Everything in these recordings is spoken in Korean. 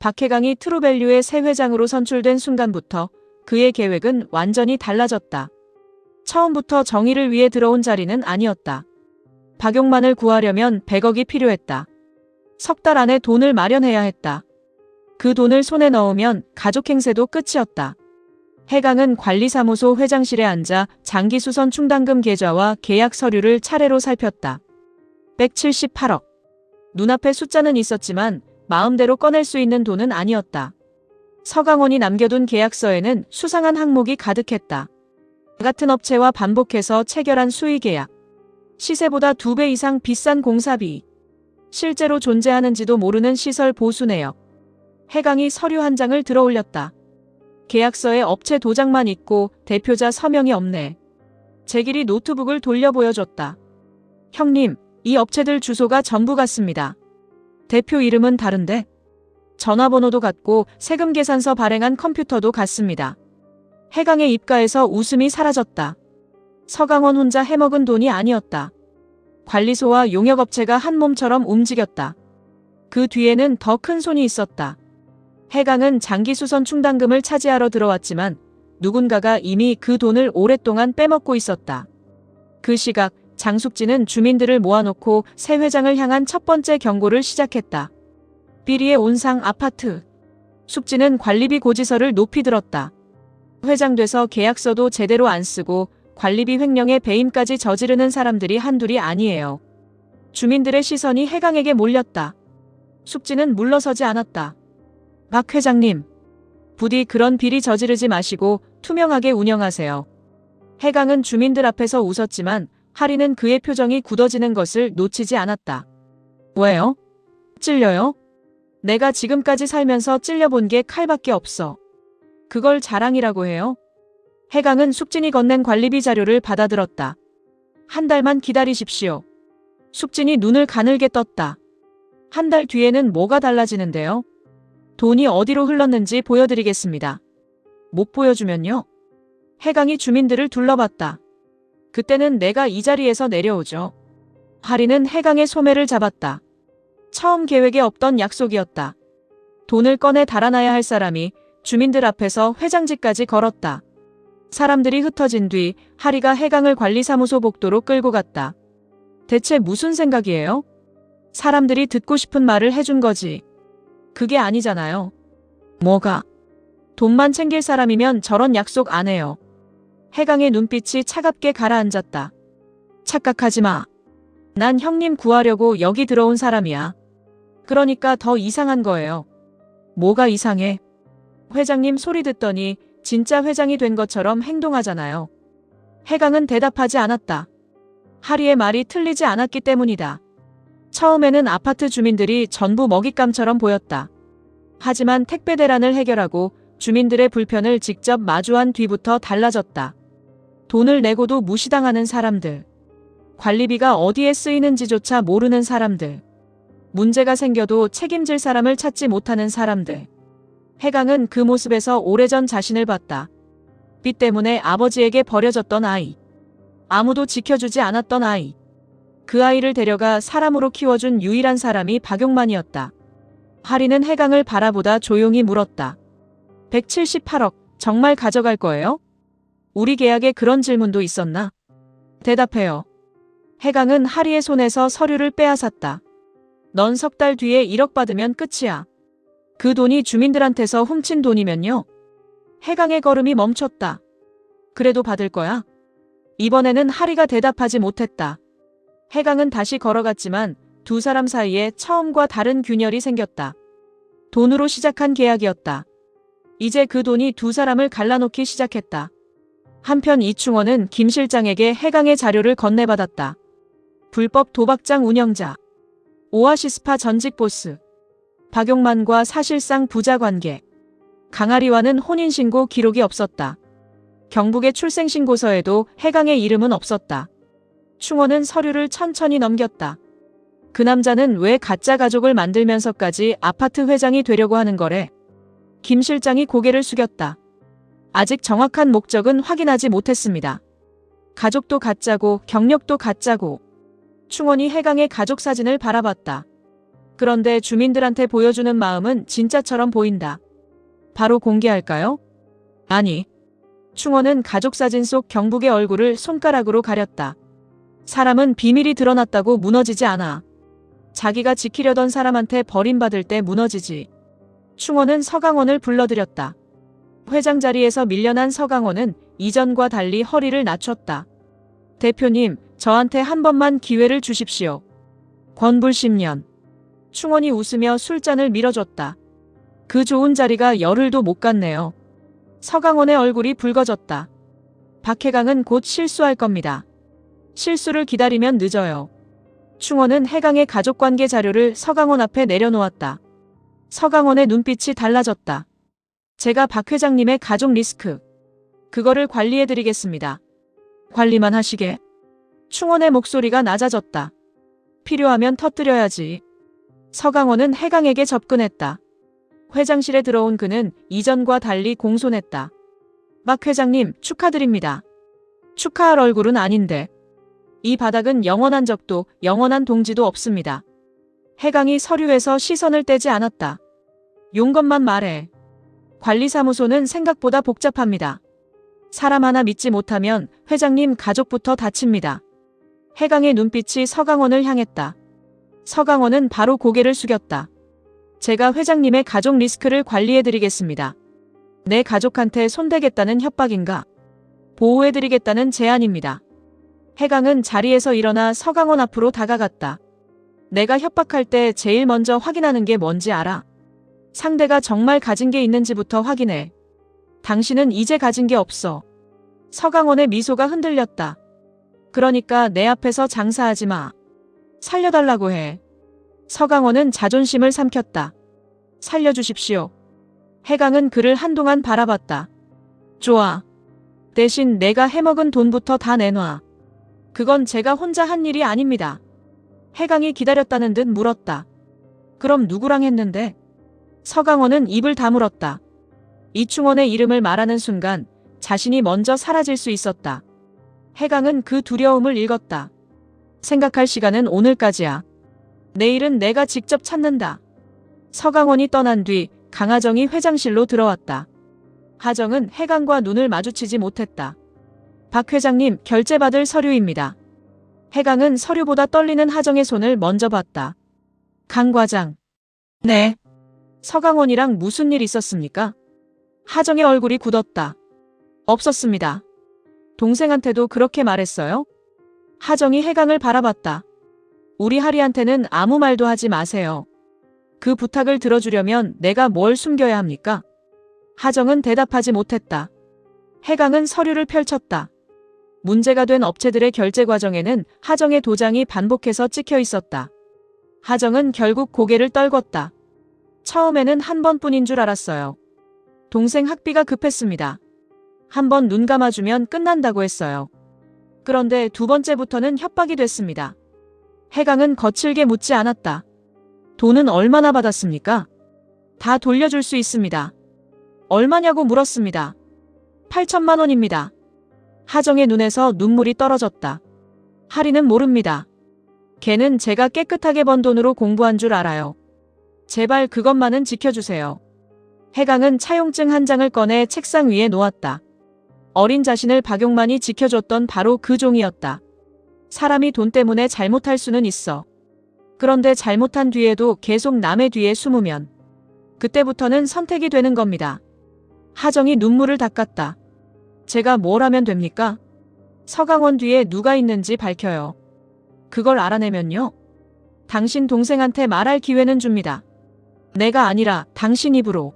박해강이 트루밸류의 새 회장으로 선출된 순간부터 그의 계획은 완전히 달라졌다. 처음부터 정의를 위해 들어온 자리는 아니었다. 박용만을 구하려면 100억이 필요했다. 석 달 안에 돈을 마련해야 했다. 그 돈을 손에 넣으면 가족 행세도 끝이었다. 해강은 관리사무소 회장실에 앉아 장기수선 충당금 계좌와 계약 서류를 차례로 살폈다. 178억. 눈앞에 숫자는 있었지만 마음대로 꺼낼 수 있는 돈은 아니었다. 서강원이 남겨둔 계약서에는 수상한 항목이 가득했다. 같은 업체와 반복해서 체결한 수의계약, 시세보다 2배 이상 비싼 공사비, 실제로 존재하는지도 모르는 시설 보수 내역. 해강이 서류 한 장을 들어올렸다. 계약서에 업체 도장만 있고 대표자 서명이 없네. 재길이 노트북을 돌려 보여줬다. 형님, 이 업체들 주소가 전부 같습니다. 대표 이름은 다른데? 전화번호도 같고 세금 계산서 발행한 컴퓨터도 같습니다. 해강의 입가에서 웃음이 사라졌다. 서강원 혼자 해먹은 돈이 아니었다. 관리소와 용역업체가 한 몸처럼 움직였다. 그 뒤에는 더 큰 손이 있었다. 해강은 장기수선 충당금을 차지하러 들어왔지만 누군가가 이미 그 돈을 오랫동안 빼먹고 있었다. 그 시각 장숙진은 주민들을 모아놓고 새 회장을 향한 첫 번째 경고를 시작했다. 비리의 온상 아파트. 숙진은 관리비 고지서를 높이 들었다. 회장 돼서 계약서도 제대로 안 쓰고 관리비 횡령에 배임까지 저지르는 사람들이 한둘이 아니에요. 주민들의 시선이 해강에게 몰렸다. 숙진은 물러서지 않았다. 박 회장님, 부디 그런 비리 저지르지 마시고 투명하게 운영하세요. 해강은 주민들 앞에서 웃었지만 하리는 그의 표정이 굳어지는 것을 놓치지 않았다. 왜요? 찔려요? 내가 지금까지 살면서 찔려본 게 칼밖에 없어. 그걸 자랑이라고 해요? 해강은 숙진이 건넨 관리비 자료를 받아들었다. 한 달만 기다리십시오. 숙진이 눈을 가늘게 떴다. 한 달 뒤에는 뭐가 달라지는데요? 돈이 어디로 흘렀는지 보여드리겠습니다. 못 보여주면요? 해강이 주민들을 둘러봤다. 그때는 내가 이 자리에서 내려오죠. 하리는 해강의 소매를 잡았다. 처음 계획에 없던 약속이었다. 돈을 꺼내 달아나야 할 사람이 주민들 앞에서 회장직까지 걸었다. 사람들이 흩어진 뒤 하리가 해강을 관리사무소 복도로 끌고 갔다. 대체 무슨 생각이에요? 사람들이 듣고 싶은 말을 해준 거지. 그게 아니잖아요. 뭐가? 돈만 챙길 사람이면 저런 약속 안 해요. 해강의 눈빛이 차갑게 가라앉았다. 착각하지 마. 난 형님 구하려고 여기 들어온 사람이야. 그러니까 더 이상한 거예요. 뭐가 이상해? 회장님 소리 듣더니 진짜 회장이 된 것처럼 행동하잖아요. 해강은 대답하지 않았다. 하리의 말이 틀리지 않았기 때문이다. 처음에는 아파트 주민들이 전부 먹잇감처럼 보였다. 하지만 택배 대란을 해결하고 주민들의 불편을 직접 마주한 뒤부터 달라졌다. 돈을 내고도 무시당하는 사람들. 관리비가 어디에 쓰이는지조차 모르는 사람들. 문제가 생겨도 책임질 사람을 찾지 못하는 사람들. 해강은 그 모습에서 오래전 자신을 봤다. 빚 때문에 아버지에게 버려졌던 아이. 아무도 지켜주지 않았던 아이. 그 아이를 데려가 사람으로 키워준 유일한 사람이 박용만이었다. 하리는 해강을 바라보다 조용히 물었다. 178억, 정말 가져갈 거예요? 우리 계약에 그런 질문도 있었나? 대답해요. 해강은 하리의 손에서 서류를 빼앗았다. 넌 석 달 뒤에 1억 받으면 끝이야. 그 돈이 주민들한테서 훔친 돈이면요? 해강의 걸음이 멈췄다. 그래도 받을 거야? 이번에는 하리가 대답하지 못했다. 해강은 다시 걸어갔지만 두 사람 사이에 처음과 다른 균열이 생겼다. 돈으로 시작한 계약이었다. 이제 그 돈이 두 사람을 갈라놓기 시작했다. 한편 이충원은 김 실장에게 해강의 자료를 건네받았다. 불법 도박장 운영자, 오아시스파 전직 보스, 박용만과 사실상 부자 관계. 강아리와는 혼인신고 기록이 없었다. 경북의 출생신고서에도 해강의 이름은 없었다. 충원은 서류를 천천히 넘겼다. 그 남자는 왜 가짜 가족을 만들면서까지 아파트 회장이 되려고 하는 거래? 김 실장이 고개를 숙였다. 아직 정확한 목적은 확인하지 못했습니다. 가족도 가짜고 경력도 가짜고. 충원이 해강의 가족 사진을 바라봤다. 그런데 주민들한테 보여주는 마음은 진짜처럼 보인다. 바로 공개할까요? 아니. 충원은 가족 사진 속 경북의 얼굴을 손가락으로 가렸다. 사람은 비밀이 드러났다고 무너지지 않아. 자기가 지키려던 사람한테 버림받을 때 무너지지. 충원은 서강원을 불러들였다. 회장 자리에서 밀려난 서강원은 이전과 달리 허리를 낮췄다. 대표님, 저한테 한 번만 기회를 주십시오. 권불 10년. 충원이 웃으며 술잔을 밀어줬다. 그 좋은 자리가 열흘도 못 갔네요. 서강원의 얼굴이 붉어졌다. 박해강은 곧 실수할 겁니다. 실수를 기다리면 늦어요. 충원은 해강의 가족관계 자료를 서강원 앞에 내려놓았다. 서강원의 눈빛이 달라졌다. 제가 박 회장님의 가족 리스크, 그거를 관리해드리겠습니다. 관리만 하시게? 충원의 목소리가 낮아졌다. 필요하면 터뜨려야지. 서강원은 해강에게 접근했다. 회장실에 들어온 그는 이전과 달리 공손했다. 박 회장님, 축하드립니다. 축하할 얼굴은 아닌데. 이 바닥은 영원한 적도 영원한 동지도 없습니다. 해강이 서류에서 시선을 떼지 않았다. 용건만 말해. 관리사무소는 생각보다 복잡합니다. 사람 하나 믿지 못하면 회장님 가족부터 다칩니다. 해강의 눈빛이 서강원을 향했다. 서강원은 바로 고개를 숙였다. 제가 회장님의 가족 리스크를 관리해드리겠습니다. 내 가족한테 손대겠다는 협박인가? 보호해드리겠다는 제안입니다. 해강은 자리에서 일어나 서강원 앞으로 다가갔다. 내가 협박할 때 제일 먼저 확인하는 게 뭔지 알아? 상대가 정말 가진 게 있는지부터 확인해. 당신은 이제 가진 게 없어. 서강원의 미소가 흔들렸다. 그러니까 내 앞에서 장사하지 마. 살려달라고 해. 서강원은 자존심을 삼켰다. 살려주십시오. 해강은 그를 한동안 바라봤다. 좋아. 대신 내가 해먹은 돈부터 다 내놔. 그건 제가 혼자 한 일이 아닙니다. 해강이 기다렸다는 듯 물었다. 그럼 누구랑 했는데? 서강원은 입을 다물었다. 이충원의 이름을 말하는 순간 자신이 먼저 사라질 수 있었다. 해강은 그 두려움을 읽었다. 생각할 시간은 오늘까지야. 내일은 내가 직접 찾는다. 서강원이 떠난 뒤 강하정이 회장실로 들어왔다. 하정은 해강과 눈을 마주치지 못했다. 박 회장님, 결제받을 서류입니다. 해강은 서류보다 떨리는 하정의 손을 먼저 봤다. 강 과장. 네. 서강원이랑 무슨 일 있었습니까? 하정의 얼굴이 굳었다. 없었습니다. 동생한테도 그렇게 말했어요? 하정이 해강을 바라봤다. 우리 하리한테는 아무 말도 하지 마세요. 그 부탁을 들어주려면 내가 뭘 숨겨야 합니까? 하정은 대답하지 못했다. 해강은 서류를 펼쳤다. 문제가 된 업체들의 결제 과정에는 하정의 도장이 반복해서 찍혀 있었다. 하정은 결국 고개를 떨궜다. 처음에는 한 번뿐인 줄 알았어요. 동생 학비가 급했습니다. 한 번 눈 감아주면 끝난다고 했어요. 그런데 두 번째부터는 협박이 됐습니다. 해강은 거칠게 묻지 않았다. 돈은 얼마나 받았습니까? 다 돌려줄 수 있습니다. 얼마냐고 물었습니다. 8천만 원입니다. 하정의 눈에서 눈물이 떨어졌다. 하리는 모릅니다. 걔는 제가 깨끗하게 번 돈으로 공부한 줄 알아요. 제발 그것만은 지켜주세요. 해강은 차용증 한 장을 꺼내 책상 위에 놓았다. 어린 자신을 박용만이 지켜줬던 바로 그 종이었다. 사람이 돈 때문에 잘못할 수는 있어. 그런데 잘못한 뒤에도 계속 남의 뒤에 숨으면 그때부터는 선택이 되는 겁니다. 하정이 눈물을 닦았다. 제가 뭘 하면 됩니까? 서강원 뒤에 누가 있는지 밝혀요. 그걸 알아내면요. 당신 동생한테 말할 기회는 줍니다. 내가 아니라 당신 입으로.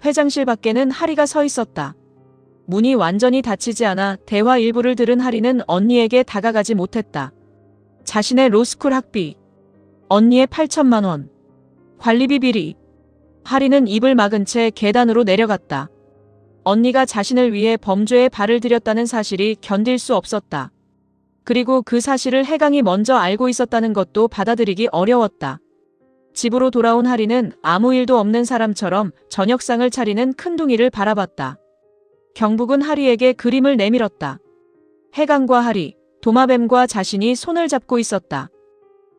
회장실 밖에는 하리가 서 있었다. 문이 완전히 닫히지 않아 대화 일부를 들은 하리는 언니에게 다가가지 못했다. 자신의 로스쿨 학비, 언니의 8천만 원, 관리비 비리. 하리는 입을 막은 채 계단으로 내려갔다. 언니가 자신을 위해 범죄에 발을 들였다는 사실이 견딜 수 없었다. 그리고 그 사실을 해강이 먼저 알고 있었다는 것도 받아들이기 어려웠다. 집으로 돌아온 하리는 아무 일도 없는 사람처럼 저녁상을 차리는 큰둥이를 바라봤다. 경북은 하리에게 그림을 내밀었다. 해강과 하리, 도마뱀과 자신이 손을 잡고 있었다.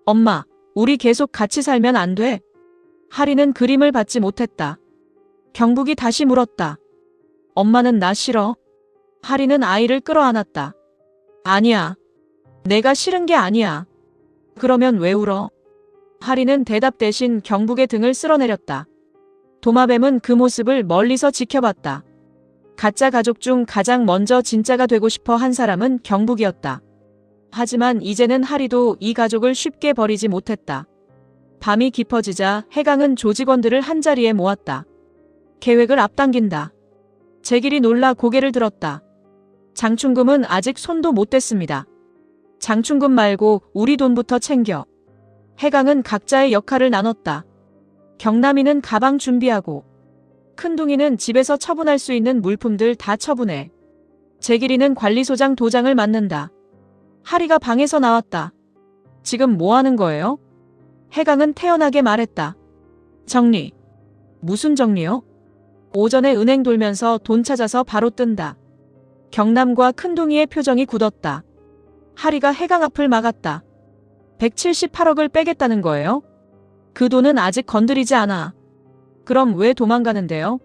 엄마, 우리 계속 같이 살면 안 돼? 하리는 그림을 받지 못했다. 경북이 다시 물었다. 엄마는 나 싫어? 하리는 아이를 끌어안았다. 아니야. 내가 싫은 게 아니야. 그러면 왜 울어? 하리는 대답 대신 경북의 등을 쓸어내렸다. 도마뱀은 그 모습을 멀리서 지켜봤다. 가짜 가족 중 가장 먼저 진짜가 되고 싶어 한 사람은 경북이었다. 하지만 이제는 하리도 이 가족을 쉽게 버리지 못했다. 밤이 깊어지자 해강은 조직원들을 한자리에 모았다. 계획을 앞당긴다. 제길이 놀라 고개를 들었다. 장충금은 아직 손도 못 댔습니다. 장충금 말고 우리 돈부터 챙겨. 해강은 각자의 역할을 나눴다. 경남이는 가방 준비하고, 큰둥이는 집에서 처분할 수 있는 물품들 다 처분해. 제길이는 관리소장 도장을 맡는다. 하리가 방에서 나왔다. 지금 뭐 하는 거예요? 해강은 태연하게 말했다. 정리. 무슨 정리요? 오전에 은행 돌면서 돈 찾아서 바로 뜬다. 경남과 큰둥이의 표정이 굳었다. 하리가 해강 앞을 막았다. 178억을 빼겠다는 거예요? 그 돈은 아직 건드리지 않아. 그럼 왜 도망가는데요?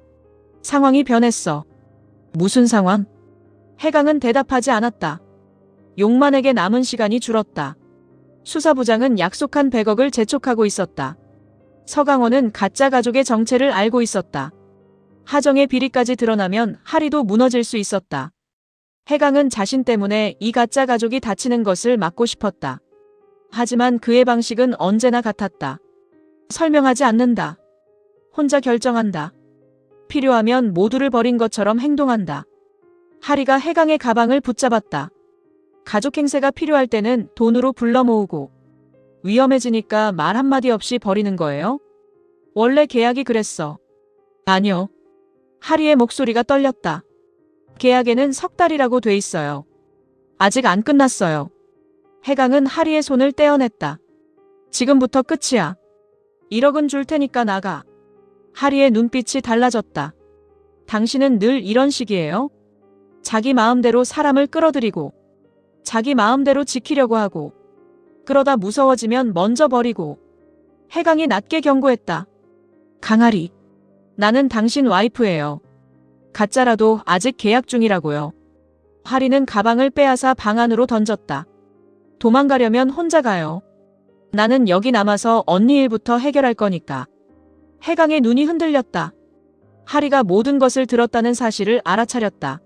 상황이 변했어. 무슨 상황? 해강은 대답하지 않았다. 용만에게 남은 시간이 줄었다. 수사부장은 약속한 100억을 재촉하고 있었다. 서강원은 가짜 가족의 정체를 알고 있었다. 하정의 비리까지 드러나면 하리도 무너질 수 있었다. 해강은 자신 때문에 이 가짜 가족이 다치는 것을 막고 싶었다. 하지만 그의 방식은 언제나 같았다. 설명하지 않는다. 혼자 결정한다. 필요하면 모두를 버린 것처럼 행동한다. 하리가 해강의 가방을 붙잡았다. 가족 행세가 필요할 때는 돈으로 불러 모으고, 위험해지니까 말 한마디 없이 버리는 거예요? 원래 계약이 그랬어. 아니요. 하리의 목소리가 떨렸다. 계약에는 석 달이라고 돼 있어요. 아직 안 끝났어요. 해강은 하리의 손을 떼어냈다. 지금부터 끝이야. 1억은 줄 테니까 나가. 하리의 눈빛이 달라졌다. 당신은 늘 이런 식이에요? 자기 마음대로 사람을 끌어들이고, 자기 마음대로 지키려고 하고, 그러다 무서워지면 먼저 버리고. 해강이 낮게 경고했다. 강하리. 나는 당신 와이프예요. 가짜라도 아직 계약 중이라고요. 하리는 가방을 빼앗아 방 안으로 던졌다. 도망가려면 혼자 가요. 나는 여기 남아서 언니 일부터 해결할 거니까. 해강의 눈이 흔들렸다. 하리가 모든 것을 들었다는 사실을 알아차렸다.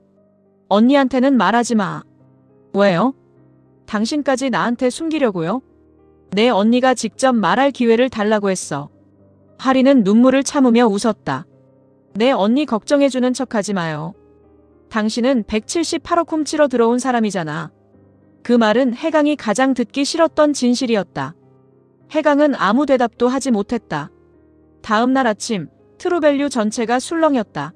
언니한테는 말하지 마. 왜요? 당신까지 나한테 숨기려고요? 내 언니가 직접 말할 기회를 달라고 했어. 하리는 눈물을 참으며 웃었다. 내 언니 걱정해주는 척하지 마요. 당신은 178억 훔치러 들어온 사람이잖아. 그 말은 해강이 가장 듣기 싫었던 진실이었다. 해강은 아무 대답도 하지 못했다. 다음 날 아침, 트루밸류 전체가 술렁였다.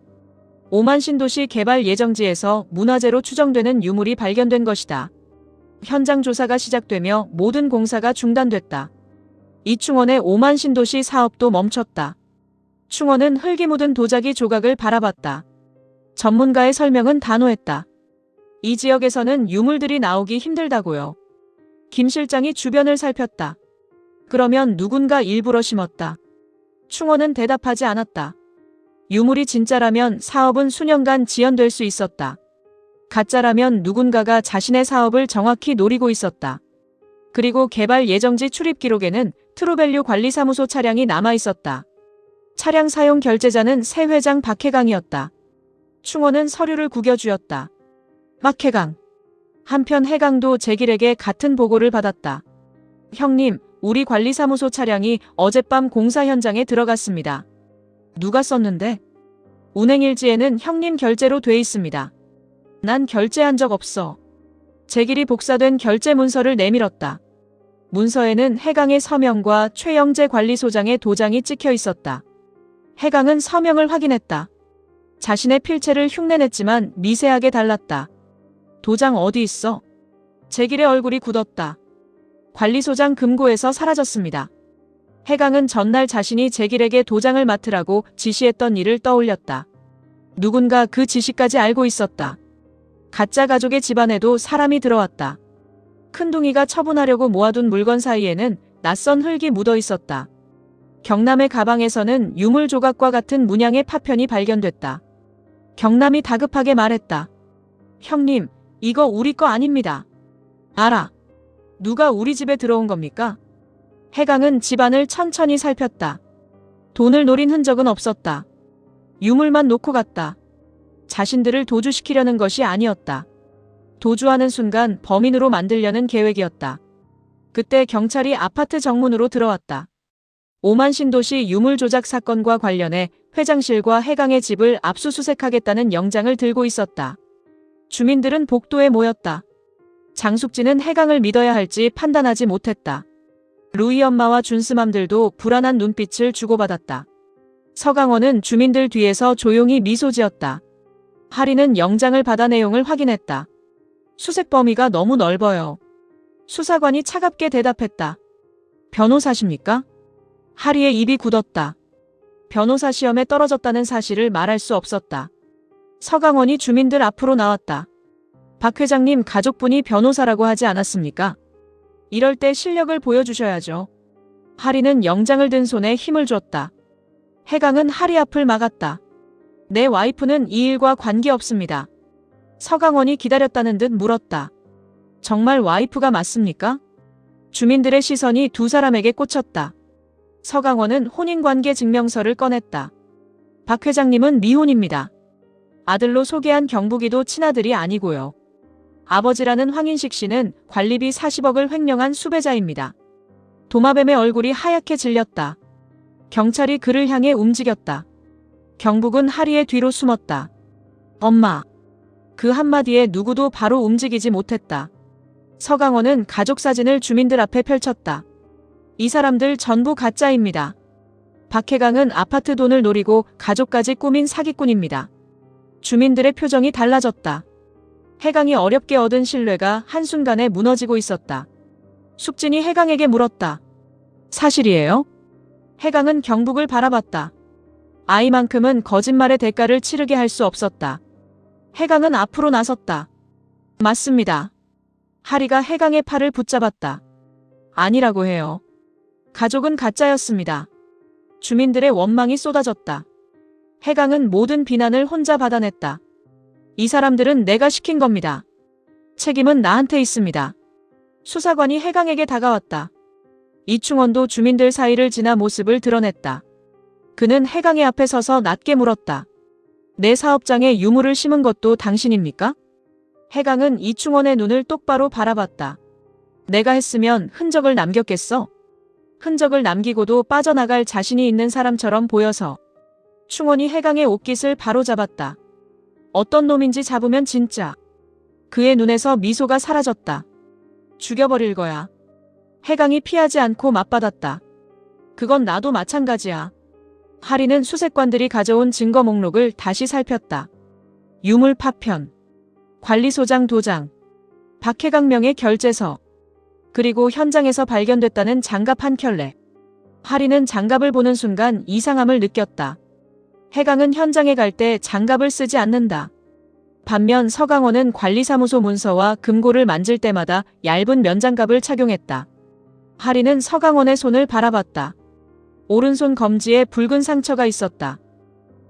오만 신도시 개발 예정지에서 문화재로 추정되는 유물이 발견된 것이다. 현장 조사가 시작되며 모든 공사가 중단됐다. 이충원의 오만 신도시 사업도 멈췄다. 충원은 흙이 묻은 도자기 조각을 바라봤다. 전문가의 설명은 단호했다. 이 지역에서는 유물들이 나오기 힘들다고요. 김 실장이 주변을 살폈다. 그러면 누군가 일부러 심었다. 충원은 대답하지 않았다. 유물이 진짜라면 사업은 수년간 지연될 수 있었다. 가짜라면 누군가가 자신의 사업을 정확히 노리고 있었다. 그리고 개발 예정지 출입 기록에는 트루밸류 관리사무소 차량이 남아 있었다. 차량 사용 결제자는 새 회장 박해강이었다. 충원은 서류를 구겨주었다. 박해강. 한편 해강도 제길에게 같은 보고를 받았다. 형님, 우리 관리사무소 차량이 어젯밤 공사 현장에 들어갔습니다. 누가 썼는데? 운행일지에는 형님 결제로 돼 있습니다. 난 결제한 적 없어. 제길이 복사된 결제 문서를 내밀었다. 문서에는 해강의 서명과 최영재 관리소장의 도장이 찍혀 있었다. 해강은 서명을 확인했다. 자신의 필체를 흉내냈지만 미세하게 달랐다. 도장 어디 있어? 제길의 얼굴이 굳었다. 관리소장 금고에서 사라졌습니다. 해강은 전날 자신이 제길에게 도장을 맡으라고 지시했던 일을 떠올렸다. 누군가 그 지시까지 알고 있었다. 가짜 가족의 집안에도 사람이 들어왔다. 큰둥이가 처분하려고 모아둔 물건 사이에는 낯선 흙이 묻어 있었다. 경남의 가방에서는 유물 조각과 같은 문양의 파편이 발견됐다. 경남이 다급하게 말했다. 형님, 이거 우리 거 아닙니다. 알아. 누가 우리 집에 들어온 겁니까? 해강은 집안을 천천히 살폈다. 돈을 노린 흔적은 없었다. 유물만 놓고 갔다. 자신들을 도주시키려는 것이 아니었다. 도주하는 순간 범인으로 만들려는 계획이었다. 그때 경찰이 아파트 정문으로 들어왔다. 오만 신도시 유물 조작 사건과 관련해 회장실과 해강의 집을 압수수색하겠다는 영장을 들고 있었다. 주민들은 복도에 모였다. 장숙진은 해강을 믿어야 할지 판단하지 못했다. 루이 엄마와 준스맘들도 불안한 눈빛을 주고받았다. 서강원은 주민들 뒤에서 조용히 미소 지었다. 하리는 영장을 받아 내용을 확인했다. 수색 범위가 너무 넓어요. 수사관이 차갑게 대답했다. 변호사십니까? 하리의 입이 굳었다. 변호사 시험에 떨어졌다는 사실을 말할 수 없었다. 서강원이 주민들 앞으로 나왔다. 박 회장님 가족분이 변호사라고 하지 않았습니까? 이럴 때 실력을 보여주셔야죠. 하리는 영장을 든 손에 힘을 줬다. 해강은 하리 앞을 막았다. 내 와이프는 이 일과 관계없습니다. 서강원이 기다렸다는 듯 물었다. 정말 와이프가 맞습니까? 주민들의 시선이 두 사람에게 꽂혔다. 서강원은 혼인관계 증명서를 꺼냈다. 박 회장님은 미혼입니다. 아들로 소개한 경북이도 친아들이 아니고요. 아버지라는 황인식 씨는 관리비 40억을 횡령한 수배자입니다. 도마뱀의 얼굴이 하얗게 질렸다. 경찰이 그를 향해 움직였다. 경북은 하리의 뒤로 숨었다. 엄마. 그 한마디에 누구도 바로 움직이지 못했다. 서강원은 가족 사진을 주민들 앞에 펼쳤다. 이 사람들 전부 가짜입니다. 박해강은 아파트 돈을 노리고 가족까지 꾸민 사기꾼입니다. 주민들의 표정이 달라졌다. 해강이 어렵게 얻은 신뢰가 한순간에 무너지고 있었다. 숙진이 해강에게 물었다. 사실이에요? 해강은 경북을 바라봤다. 아이만큼은 거짓말의 대가를 치르게 할 수 없었다. 해강은 앞으로 나섰다. 맞습니다. 하리가 해강의 팔을 붙잡았다. 아니라고 해요. 가족은 가짜였습니다. 주민들의 원망이 쏟아졌다. 해강은 모든 비난을 혼자 받아냈다. 이 사람들은 내가 시킨 겁니다. 책임은 나한테 있습니다. 수사관이 해강에게 다가왔다. 이충원도 주민들 사이를 지나 모습을 드러냈다. 그는 해강의 앞에 서서 낮게 물었다. 내 사업장에 유물을 심은 것도 당신입니까? 해강은 이충원의 눈을 똑바로 바라봤다. 내가 했으면 흔적을 남겼겠어? 흔적을 남기고도 빠져나갈 자신이 있는 사람처럼 보여서. 충원이 해강의 옷깃을 바로잡았다. 어떤 놈인지 잡으면 진짜. 그의 눈에서 미소가 사라졌다. 죽여버릴 거야. 해강이 피하지 않고 맞받았다. 그건 나도 마찬가지야. 하리는 수색관들이 가져온 증거 목록을 다시 살폈다. 유물 파편, 관리소장 도장, 박해강 명의 결제서, 그리고 현장에서 발견됐다는 장갑 한 켤레. 하리는 장갑을 보는 순간 이상함을 느꼈다. 해강은 현장에 갈 때 장갑을 쓰지 않는다. 반면 서강원은 관리사무소 문서와 금고를 만질 때마다 얇은 면장갑을 착용했다. 하리는 서강원의 손을 바라봤다. 오른손 검지에 붉은 상처가 있었다.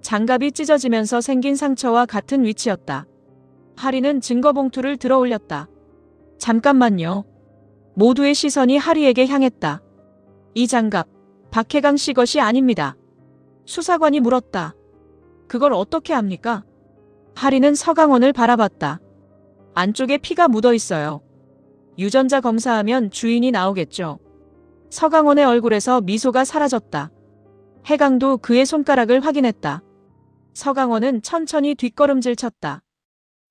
장갑이 찢어지면서 생긴 상처와 같은 위치였다. 하리는 증거 봉투를 들어 올렸다. 잠깐만요. 모두의 시선이 하리에게 향했다. 이 장갑, 박해강 씨 것이 아닙니다. 수사관이 물었다. 그걸 어떻게 압니까? 하리는 서강원을 바라봤다. 안쪽에 피가 묻어 있어요. 유전자 검사하면 주인이 나오겠죠. 서강원의 얼굴에서 미소가 사라졌다. 해강도 그의 손가락을 확인했다. 서강원은 천천히 뒷걸음질 쳤다.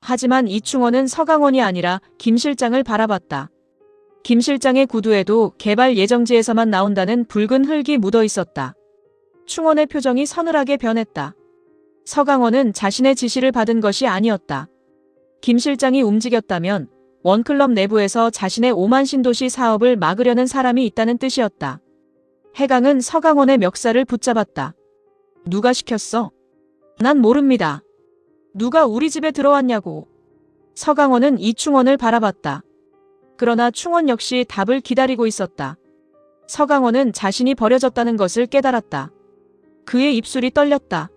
하지만 이충원은 서강원이 아니라 김 실장을 바라봤다. 김 실장의 구두에도 개발 예정지에서만 나온다는 붉은 흙이 묻어 있었다. 충원의 표정이 서늘하게 변했다. 서강원은 자신의 지시를 받은 것이 아니었다. 김 실장이 움직였다면 원클럽 내부에서 자신의 오만 신도시 사업을 막으려는 사람이 있다는 뜻이었다. 해강은 서강원의 멱살을 붙잡았다. 누가 시켰어? 난 모릅니다. 누가 우리 집에 들어왔냐고. 서강원은 이충원을 바라봤다. 그러나 충원 역시 답을 기다리고 있었다. 서강원은 자신이 버려졌다는 것을 깨달았다. 그의 입술이 떨렸다.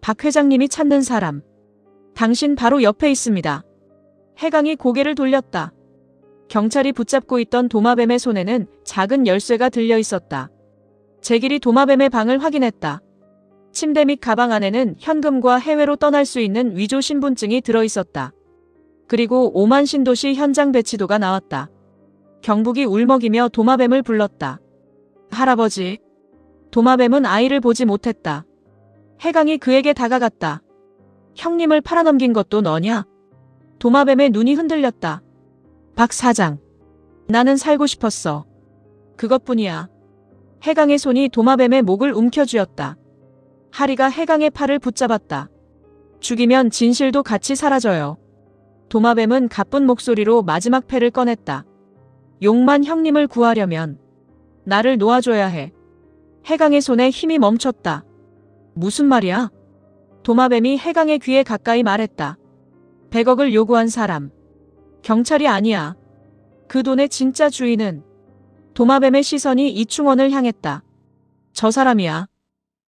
박 회장님이 찾는 사람. 당신 바로 옆에 있습니다. 해강이 고개를 돌렸다. 경찰이 붙잡고 있던 도마뱀의 손에는 작은 열쇠가 들려 있었다. 재길이 도마뱀의 방을 확인했다. 침대 및 가방 안에는 현금과 해외로 떠날 수 있는 위조 신분증이 들어 있었다. 그리고 오만 신도시 현장 배치도가 나왔다. 경북이 울먹이며 도마뱀을 불렀다. 할아버지. 도마뱀은 아이를 보지 못했다. 해강이 그에게 다가갔다. 형님을 팔아넘긴 것도 너냐? 도마뱀의 눈이 흔들렸다. 박 사장. 나는 살고 싶었어. 그것뿐이야. 해강의 손이 도마뱀의 목을 움켜쥐었다. 하리가 해강의 팔을 붙잡았다. 죽이면 진실도 같이 사라져요. 도마뱀은 가쁜 목소리로 마지막 패를 꺼냈다. 용만 형님을 구하려면 나를 놓아줘야 해. 해강의 손에 힘이 멈췄다. 무슨 말이야? 도마뱀이 해강의 귀에 가까이 말했다. 100억을 요구한 사람. 경찰이 아니야. 그 돈의 진짜 주인은. 도마뱀의 시선이 이충원을 향했다. 저 사람이야.